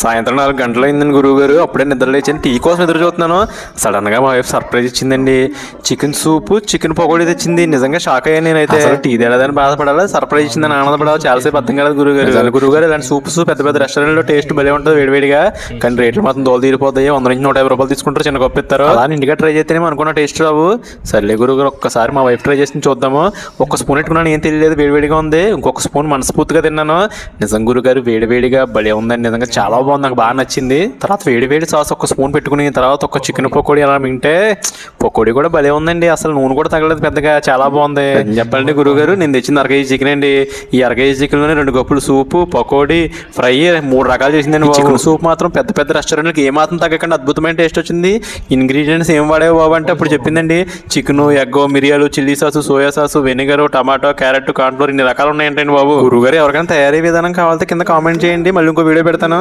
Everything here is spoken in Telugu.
సాయంత్రం 4 గంటలు అయిందండి గురువుగారు. అప్పుడే నిద్ర లేచాను, టీ కోసం ఎదురు చూస్తున్నాను. సడన్గా మా వైఫ్ సర్ప్రైజ్ ఇచ్చిందండి. చికెన్ సూప్, చికెన్ పకోడీ తెచ్చింది. నిజంగా షాక్ అయ్యాను నేనైతే. అసలు టీ తేలేదని బాధపడాలి, సర్ప్రైజ్ ఇచ్చిందని ఆనందపడాలి, చాలాసేపు అర్థం కాలేదు గురువుగారు. గురువుగారు ఇలాంటి సూప్స్ పెద్ద పెద్ద రెస్టారెంట్లో టేస్ట్ భలే ఉంటుంది వేడివేడిగా, కానీ రేట్లు మాత్రం దోలు తీరిపోతాయి. 100 నుంచి 150 రూపాయలు తీసుకుంటారు, చిన్న కప్పు ఇస్తారు. అలా ఇంటిగా ట్రై చేస్తేనే అనుకున్న టేస్ట్ రావు. సర్లే గురువుగారు, ఒక్కసారి మా వైఫ్ ట్రై చేసి చూద్దాము. ఒక్క స్పూన్ పెట్టుకున్నాను, ఏం తెలియలేదు, వేడివేడిగా ఉంది. ఇంకొక స్పూన్ మనస్ఫూర్తిగా తిన్నాను. నిజం గురుగారు, వేడివేడిగా భలే ఉందండి, నిజంగా చాలా బాగుంది, నాకు బాగా నచ్చింది. తర్వాత వేడి సాస్ ఒక స్పూన్ పెట్టుకుని తర్వాత ఒక చికెన్ పకోడీ అలా తింటే పకోడీ కూడా భలే ఉందండి. అసలు నూనె కూడా తగలేదు పెద్దగా, చాలా బాగుంది. చెప్పండి గురువుగారు, నేను తెచ్చింది 1 కేజీ చికెన్ అండి. ఈ 1 కేజీ చికెన్లోనే 2 కప్పులు సూపు, పకోడీ, ఫ్రై 3 రకాలు చేసిందండి. చికెన్ సూప్ మాత్రం పెద్ద పెద్ద రెస్టారెంట్లకి ఏ మాత్రం తగ్గకుండా అద్భుతమైన టేస్ట్ వచ్చింది. ఇంగ్రీడియంట్స్ ఏం వాడేవి బాబు అంటే అప్పుడు చెప్పిందండి. చికెన్, ఎగ్, మిరియాలు, chilli sauce, soya sauce, vinegar, tomato, carrot, cornflour, ఇన్ని రకాలు ఉన్నాయంటండి బాబు. గురువుగారు ఎవరికైనా తయారీ విధానం కావాలంటే కింద కామెంట్ చేయండి, మళ్ళీ ఇంకో వీడియో పెడతాను.